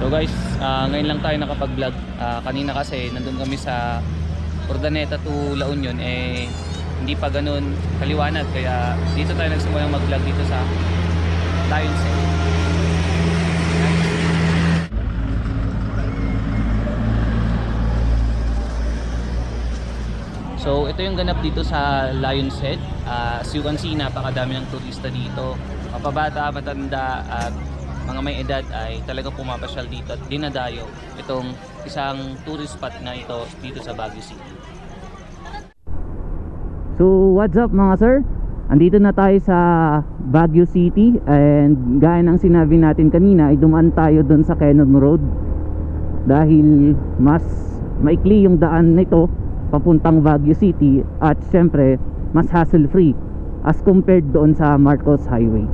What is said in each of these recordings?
So guys, ngayon lang tayo nakapag-vlog. Kanina kasi nandun kami sa Urdaneta to La Union, hindi pa ganun kaliwanag, kaya dito tayo nagsimulang mag-vlog dito sa Lion's Head. So ito yung ganap dito sa Lion's Head. As you can see, napakadami ng turista dito. Mapabata, matanda at mga may edad ay talagang pumapasyal dito at dinadayo itong isang tourist spot na ito dito sa Baguio City. So what's up mga sir? Andito na tayo sa Baguio City, and gaya ng sinabi natin kanina ay dumaan tayo doon sa Cannon Road dahil mas maikli yung daan nito papuntang Baguio City at syempre mas hassle free as compared doon sa Marcos Highway.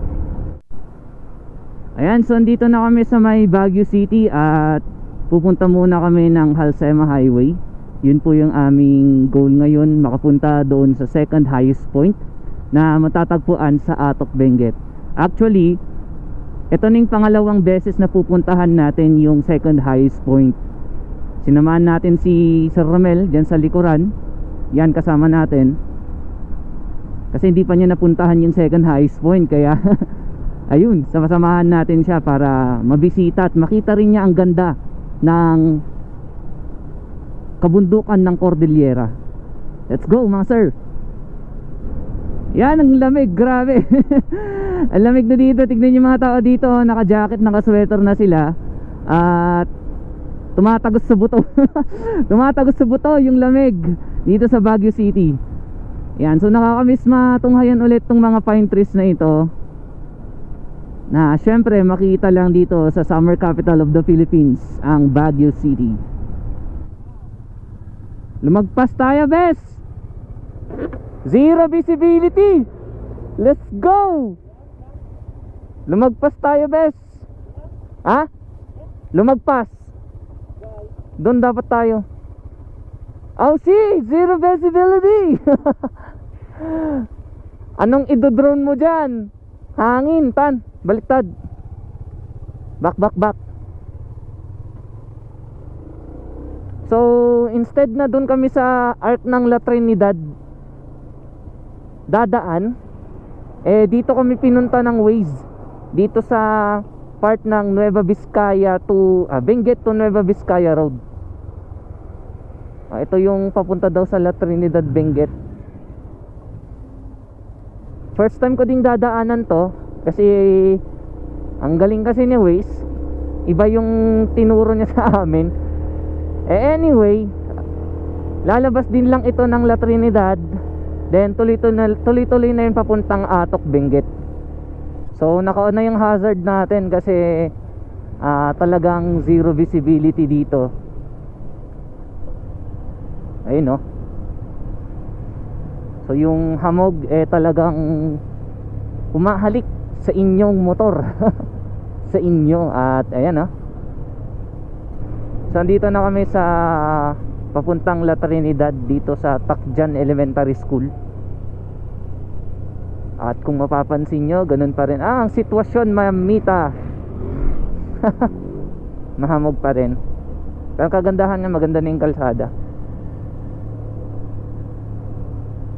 Ayan, so andito na kami sa may Baguio City at pupunta muna kami ng Halsema Highway. Yun po yung aming goal ngayon, makapunta doon sa second highest point na matatagpuan sa Atok, Benguet. Actually, ito ning pangalawang beses na pupuntahan natin yung second highest point. Sinamahan natin si Sir Romel dyan sa likuran. Yan, kasama natin. Kasi hindi pa niya napuntahan yung second highest point, kaya ayun, samahan natin siya para mabisita at makita rin niya ang ganda ng kabundukan ng Cordillera. Let's go mga sir. Yan, ang lamig, grabe. Ang lamig na dito. Tignan yung mga tao dito, naka-jacket, naka-sweater na sila. At tumatagos sa buto. Tumatagos sa buto yung lamig dito sa Baguio City. Yan, so nakakamiss matunghayan ulit tong mga pine trees na ito, na syempre makita lang dito sa summer capital of the Philippines, ang Baguio City. Lumagpas tayo, bes. Zero visibility. Let's go. Lumagpas tayo, bes. Ha? Lumagpas. Doon dapat tayo. Oh, see, zero visibility. Anong idodrone mo dyan? Hangin, tan. Baliktad. Back. So instead na dun kami sa Arc ng La Trinidad dadaan, dito kami pinunta ng Waze, dito sa part ng Nueva Vizcaya to Benguet to Nueva Vizcaya Road. Ito yung papunta daw sa La Trinidad, Benguet. First time ko ding dadaanan to, kasi ang galing kasi ni Waze, iba yung tinuro niya sa amin. Anyway, lalabas din lang ito ng La Trinidad, then tuloy-tuloy na yun papuntang Atok, Benguet. So naka-on na yung hazard natin kasi talagang zero visibility dito. Ayun, no? So yung hamog talagang humahalik sa inyong motor. Sa inyo. At ayan, no? So andito na kami sa papuntang La Trinidad, dito sa Tacjan Elementary School. At kung mapapansin nyo, ganun pa rin ang sitwasyon, mamita. Mahamog pa rin. Pero kagandahan niya, maganda na yung kalsada.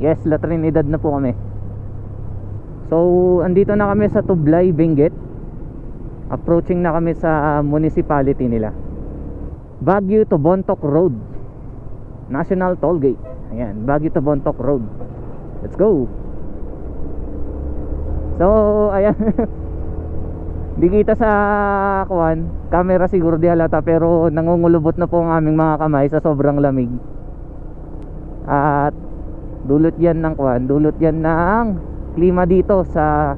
Yes, La Trinidad na po kami. So andito na kami sa Tublay, Benguet. Approaching na kami sa municipality nila. Baguio to Bontoc Road, National Tollgate. Ayan, Baguio to Bontoc Road. Let's go. So ayan. Di kita sa camera siguro di halata, pero nangungulubot na po ang aming mga kamay sa sobrang lamig. At dulot yan ng klima dito sa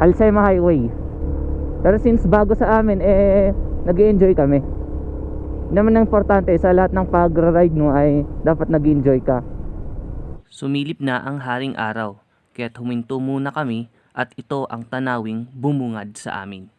Halsema Highway. Pero since bago sa amin, nag-enjoy kami. Naman ang importante sa lahat ng pag-ride mo ay dapat nag-enjoy ka. Sumilip na ang haring araw, kaya't huminto muna kami at ito ang tanawing bumungad sa amin.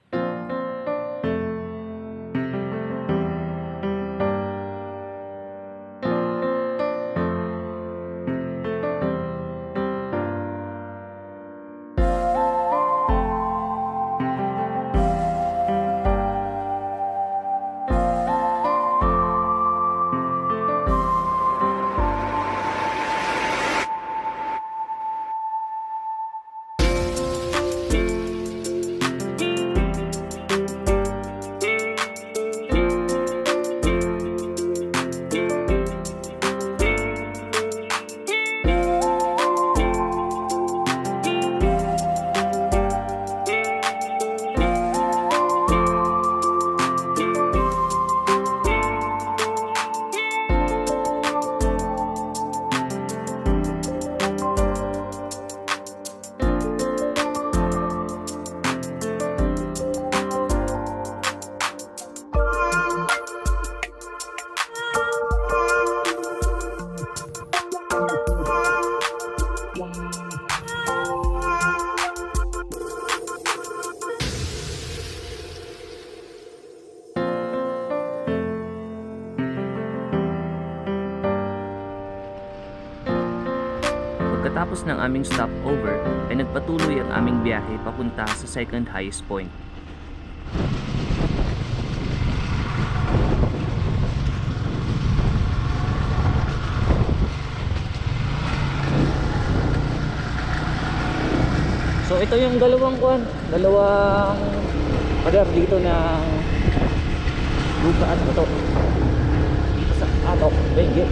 Pagkatapos ng aming stopover ay nagpatuloy ang aming biyahe papunta sa second highest point. So ito yung dalawang pader dito ng lupa at ito dito sa Atok, Benguet.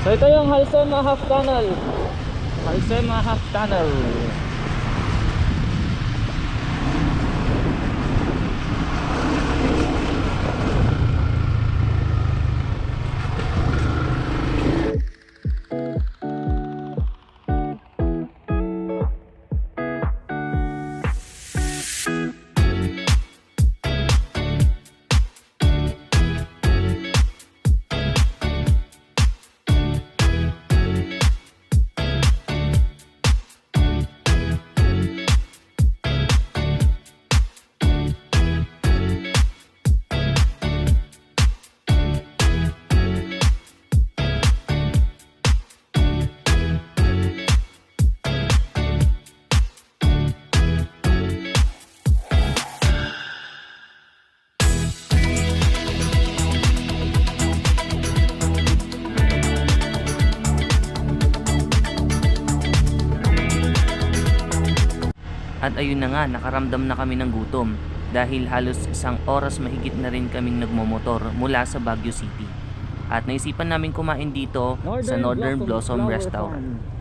So ito yung Halsema Half Tunnel. Halsema Half Tunnel. At ayun na nga, nakaramdam na kami ng gutom dahil halos 1 oras mahigit na rin kaming nagmomotor mula sa Baguio City. At naisipan namin kumain dito sa Northern Blossom Restaurant.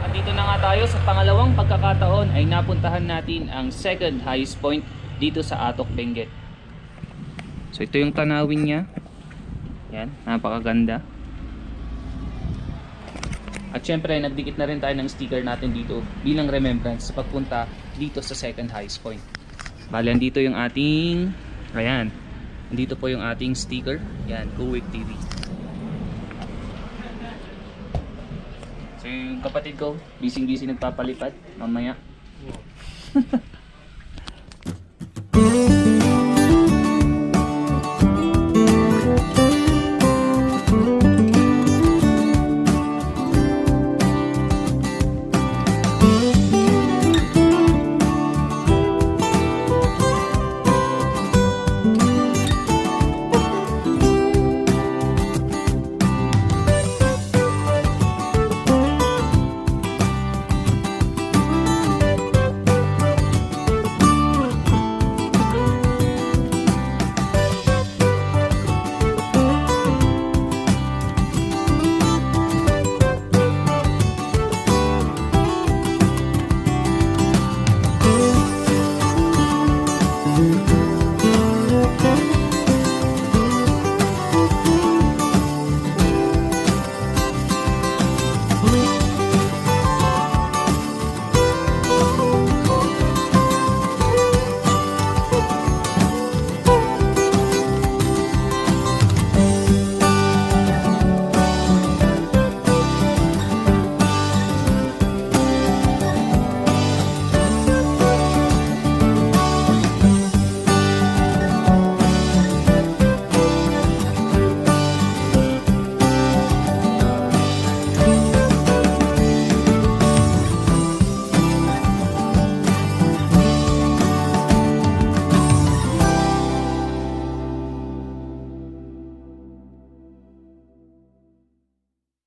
Dito na nga tayo sa pangalawang pagkakataon ay napuntahan natin ang second highest point dito sa Atok, Benguet. So ito yung tanawin niya. Yan, napakaganda. At syempre nagdikit na rin tayo ng sticker natin dito bilang remembrance sa pagpunta dito sa second highest point. Bali, andito yung ating, ayan, andito po yung ating sticker. Yan, Kuwik TV. Yung kapatid ko, busy nagpapalipad mamaya.